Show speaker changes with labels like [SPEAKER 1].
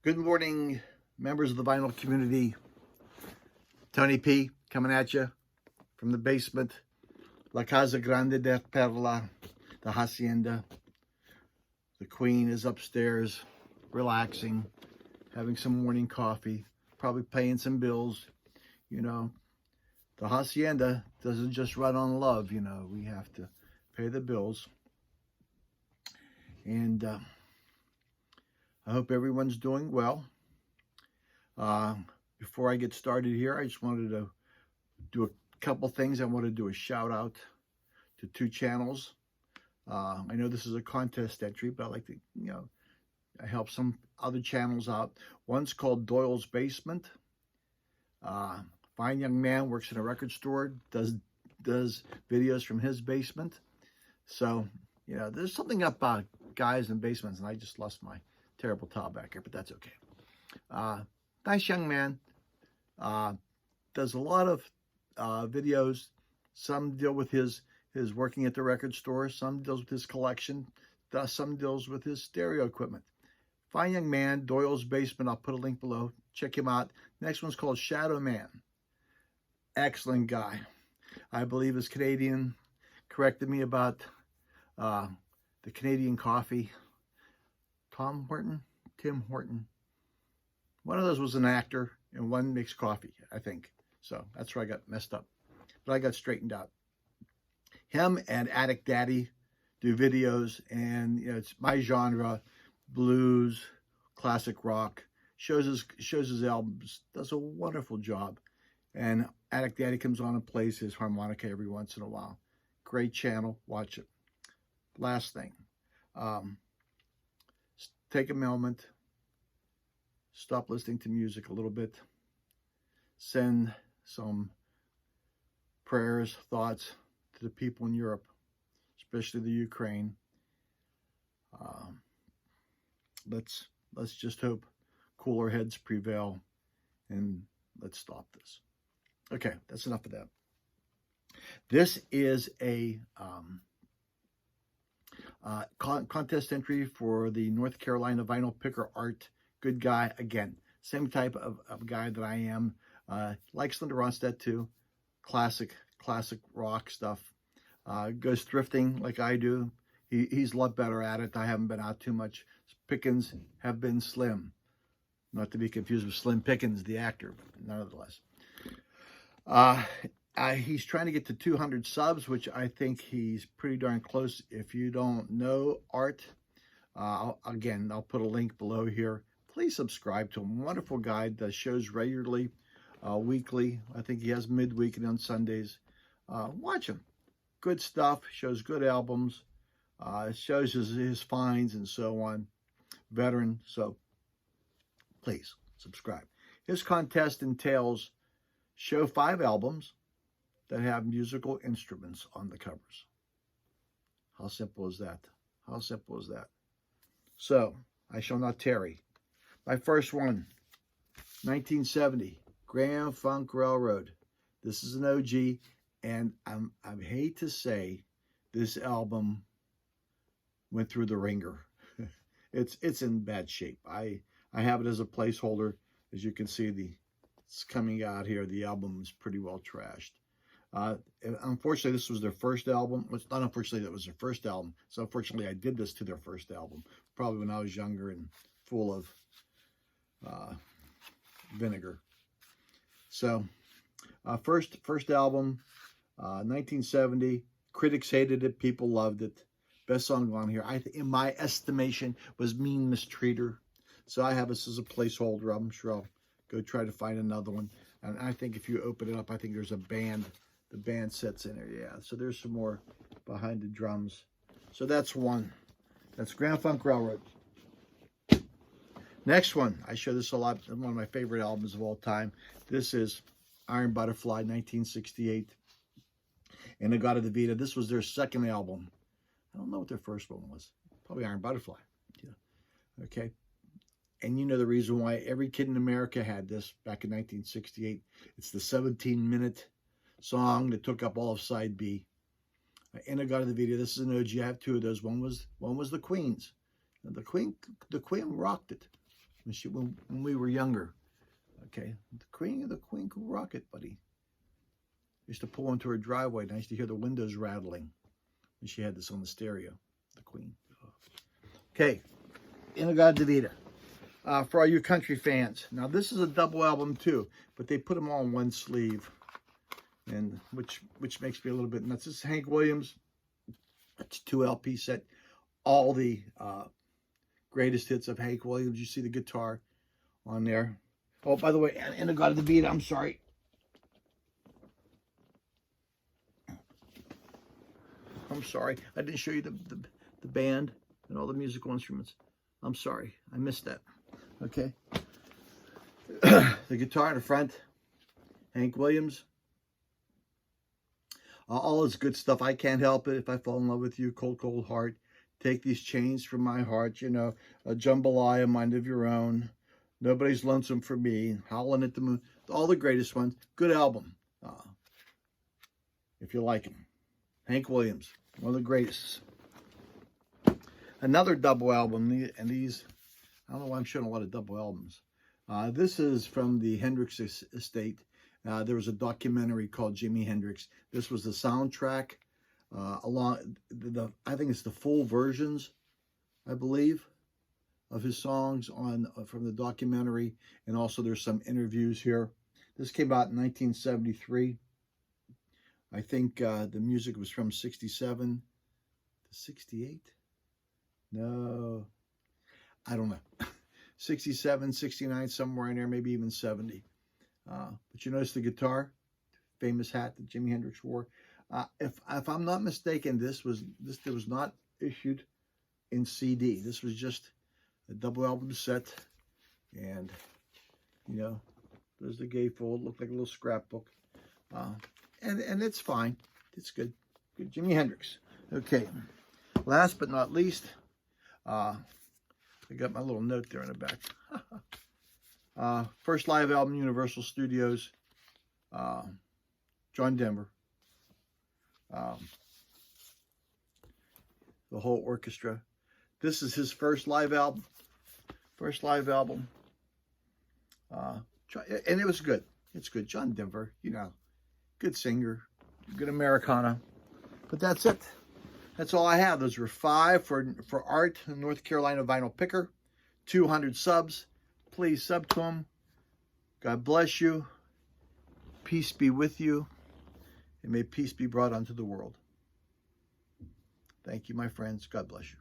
[SPEAKER 1] Good morning, members of the vinyl community. Tony P coming at you from the basement. La Casa Grande de Perla, the hacienda. The Queen is upstairs, relaxing, having some morning coffee, probably paying some bills. You know, the hacienda doesn't just run on love. We have to pay the bills. And I hope everyone's doing well. Before I get started here, I just wanted to do a couple things. I want to do a shout out to two channels. I know this is a contest entry, but I like to, help some other channels out. One's called Doyle's Basement. Fine young man, works in a record store, does videos from his basement. So, there's something about guys in basements, and I just lost my terrible towel back here, but that's okay. Nice young man. Does a lot of videos. Some deal with his working at the record store. Some deals with his collection. Some deals with his stereo equipment. Fine young man, Doyle's Basement. I'll put a link below. Check him out. Next one's called Shadow Man. Excellent guy. I believe is Canadian. Corrected me about the Canadian coffee. Tim Horton. One of those was an actor, and one makes coffee, I think. So that's where I got messed up. But I got straightened out. Him and Addict Daddy do videos, and it's my genre, blues, classic rock. Shows his albums, does a wonderful job. And Addict Daddy comes on and plays his harmonica every once in a while. Great channel, watch it. Last thing, take a moment. Stop listening to music a little bit. Send some prayers, thoughts to the people in Europe, especially the Ukraine. Let's just hope cooler heads prevail, and let's stop this. Okay, that's enough of that. This is a contest entry for the North Carolina Vinyl Picker Art. Good guy, again, same type of guy that I am. Likes Linda Ronstadt too. Classic rock stuff. Goes thrifting like I do. He's a lot better at it. I haven't been out too much. His pickings have been slim. Not to be confused with Slim Pickens, the actor, but nonetheless. He's trying to get to 200 subs, which I think he's pretty darn close. If you don't know Art, I'll put a link below here. Please subscribe to him. Wonderful guy. Does shows regularly, weekly. I think he has midweek and on Sundays. Watch him. Good stuff. Shows good albums. Shows his finds and so on. Veteran. So please subscribe. His contest entails show 5 albums that have musical instruments on the covers. How simple is that? How simple is that? So I shall not tarry. My first one, 1970, Grand Funk Railroad. This is an OG, and I hate to say this album went through the ringer. It's in bad shape. I have it as a placeholder. As you can see, it's coming out here. The album is pretty well trashed. Unfortunately, this was their first album. Well, it's not unfortunately that was their first album. So unfortunately, I did this to their first album, probably when I was younger and full of vinegar. So first album, 1970. Critics hated it. People loved it. Best song on here, in my estimation, was Mean Mistreater. So I have this as a placeholder. I'm sure I'll go try to find another one. And I think if you open it up, I think there's a band. The band sets in there. Yeah. So there's some more behind the drums. So that's one. That's Grand Funk Railroad. Next one, I show this a lot. One of my favorite albums of all time. This is Iron Butterfly, 1968. In-A-Gadda-Da-Vida. This was their second album. I don't know what their first one was. Probably Iron Butterfly. Yeah. Okay. And you know the reason why every kid in America had this back in 1968. It's the 17-minute song that took up all of side B. In-A-Gadda-Da-Vida. This is an OG. I have 2 of those. One was the Queen's. And the Queen rocked it. when we were younger. Okay, the Queen could rock it, buddy. Used to pull into her driveway, and I used to hear the windows rattling when she had this on the stereo. The Queen. Okay, In-A-Gadda-Da-Vida. For all you country fans. Now this is a double album too, but they put them all in one sleeve, and which makes me a little bit nuts. This is Hank Williams. It's 2 LP set. All the greatest hits of Hank Williams. You see the guitar on there. Oh, by the way, In-A-Gadda-Da-Vida. I'm sorry. I'm sorry. I didn't show you the band and all the musical instruments. I'm sorry. I missed that. Okay. The guitar in the front, Hank Williams. All his good stuff. I Can't Help It, If I Fall in Love with You, Cold, Cold Heart, Take These Chains from My Heart, you know, a Jambalaya, Mind of Your Own, Nobody's Lonesome for Me, Howlin' at the Moon, all the greatest ones. Good album, if you like him. Hank Williams, one of the greatest. Another double album, and these, I don't know why I'm showing a lot of double albums. This is from the Hendrix estate. There was a documentary called Jimi Hendrix. This was the soundtrack, I think it's the full versions, I believe, of his songs from the documentary, and also there's some interviews here. This came out in 1973. I think the music was from 67 to 68. No, I don't know. 67, 69, somewhere in there, maybe even 70. But you notice the guitar, famous hat that Jimi Hendrix wore. If I'm not mistaken, this was not issued in CD. This was just a double album set, and you know, there's the gatefold. Looked like a little scrapbook, and it's fine. It's good. Good Jimi Hendrix. Okay. Last but not least, I got my little note there in the back. First live album, Universal Studios, John Denver. The whole orchestra. This is his first live album. And it was good. It's good. John Denver, you know, good singer, good Americana. But that's it. That's all I have. Those were 5 for Art, North Carolina vinyl picker. 200 subs. Please sub to him. God bless you. Peace be with you. And may peace be brought unto the world. Thank you, my friends. God bless you.